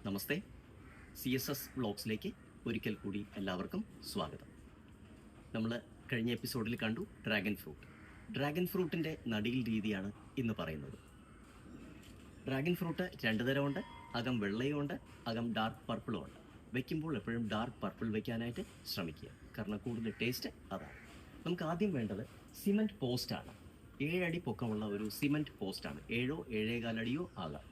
നമസ്തേ. CSS വ്ളോഗ്സിലേക്ക് ഒരിക്കൽ കൂടി എല്ലാവർക്കും സ്വാഗതം. നമ്മൾ കഴിഞ്ഞ എപ്പിസോഡിൽ കണ്ടു ഡ്രാഗൺ ഫ്രൂട്ടിൻ്റെ നടീൽ രീതിയാണ് ഇന്ന് പറയുന്നത്. ഡ്രാഗൺ ഫ്രൂട്ട് രണ്ട് തരമുണ്ട്. അകം വെള്ളയുമുണ്ട്, അകം ഡാർക്ക് പർപ്പിളും ഉണ്ട്. വയ്ക്കുമ്പോൾ എപ്പോഴും ഡാർക്ക് പർപ്പിൾ വയ്ക്കാനായിട്ട് ശ്രമിക്കുക, കാരണം കൂടുതൽ ടേസ്റ്റ് അതാണ്. നമുക്ക് ആദ്യം വേണ്ടത് സിമൻറ്റ് പോസ്റ്റാണ്. 7 അടി പൊക്കമുള്ള ഒരു സിമൻറ്റ് പോസ്റ്റാണ്. 7-7.25 അടിയോ ആകാം.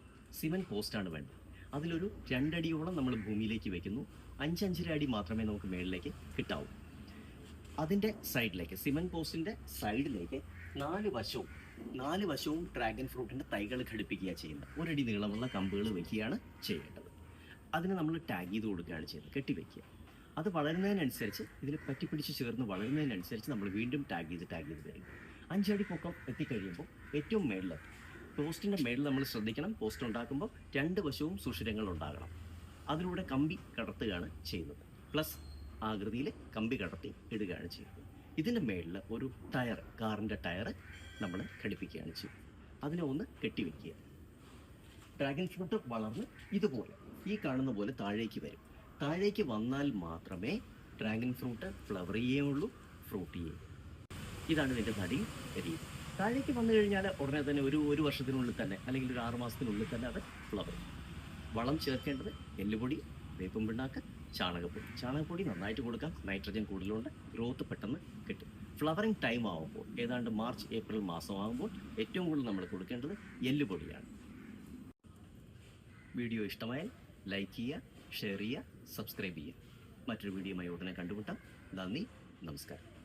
സിമൻറ്റ് പോസ്റ്റാണ് വേണ്ടത്. അതിലൊരു 2 അടിയോളം നമ്മൾ ഭൂമിയിലേക്ക് വെക്കുന്നു. 5-5.5 അടി മാത്രമേ നമുക്ക് മേളിലേക്ക് കിട്ടാവൂ. അതിൻ്റെ സൈഡിലേക്ക്, സിമൻറ്റ് പോസ്റ്റിൻ്റെ സൈഡിലേക്ക് നാല് വശവും ഡ്രാഗൺ ഫ്രൂട്ടിൻ്റെ തൈകൾ ഘടിപ്പിക്കുക ചെയ്യുന്നത്. 1 അടി നീളമുള്ള കമ്പുകൾ വയ്ക്കുകയാണ് ചെയ്യേണ്ടത്. അതിന് നമ്മൾ ടാഗ് ചെയ്ത് കൊടുക്കുകയാണ് ചെയ്യുന്നത്, കെട്ടിവെക്കുക. അത് വളരുന്നതിനനുസരിച്ച്, ഇതിൽ പറ്റിപ്പിടിച്ച് ചേർന്ന് വളരുന്നതിനനുസരിച്ച് നമ്മൾ വീണ്ടും ടാഗ് ചെയ്ത് വരും. 5 അടി പൊക്കം എത്തിക്കഴിയുമ്പോൾ ഏറ്റവും മേളിൽ, പോസ്റ്റിൻ്റെ മേളിൽ നമ്മൾ ശ്രദ്ധിക്കണം. പോസ്റ്റ് ഉണ്ടാക്കുമ്പോൾ 2 വശവും സുഷിരങ്ങൾ ഉണ്ടാകണം. അതിലൂടെ കമ്പി കടത്തുകയാണ് ചെയ്യുന്നത്. പ്ലസ് ആകൃതിയിൽ കമ്പി കടത്തി ഇടുകയാണ് ചെയ്യുന്നത്. ഇതിൻ്റെ മേളിൽ ഒരു ടയർ, കാറിൻ്റെ ടയർ നമ്മൾ ഘടിപ്പിക്കുകയാണ് ചെയ്യുന്നത്. അതിനെ ഒന്ന് കെട്ടിവെക്കുക. ഡ്രാഗൺ ഫ്രൂട്ട് വളർന്ന് ഇതുപോലെ ഈ കാണുന്ന പോലെ താഴേക്ക് വരും. താഴേക്ക് വന്നാൽ മാത്രമേ ഡ്രാഗൺ ഫ്രൂട്ട് ഫ്ലവർ ചെയ്യുകയുള്ളൂ, ഫ്രൂട്ട് ചെയ്യും. ഇതാണ് ഇതിൻ്റെ നടീൽ രീതി. താഴേക്ക് വന്നു കഴിഞ്ഞാൽ ഉടനെ തന്നെ ഒരു വർഷത്തിനുള്ളിൽ തന്നെ, അല്ലെങ്കിൽ ഒരു 6 മാസത്തിനുള്ളിൽ തന്നെ അത് ഫ്ലവർ ചെയ്യും. വളം ചേർക്കേണ്ടത് എല്ലുപൊടി, വേപ്പും പിണ്ണാക്ക്, ചാണകപ്പൊടി നന്നായിട്ട് കൊടുക്കാം. നൈട്രജൻ കൂടുതലുണ്ട്, ഗ്രോത്ത് പെട്ടെന്ന് കിട്ടും. ഫ്ലവറിങ് ടൈം ആകുമ്പോൾ, ഏതാണ്ട് മാർച്ച് ഏപ്രിൽ മാസമാകുമ്പോൾ ഏറ്റവും കൂടുതൽ നമ്മൾ കൊടുക്കേണ്ടത് എല്ലുപൊടിയാണ്. വീഡിയോ ഇഷ്ടമായാൽ ലൈക്ക് ചെയ്യുക, ഷെയർ ചെയ്യുക, സബ്സ്ക്രൈബ് ചെയ്യുക. മറ്റൊരു വീഡിയോയുമായി ഉടനെ കണ്ടുമുട്ടാം. നന്ദി, നമസ്കാരം.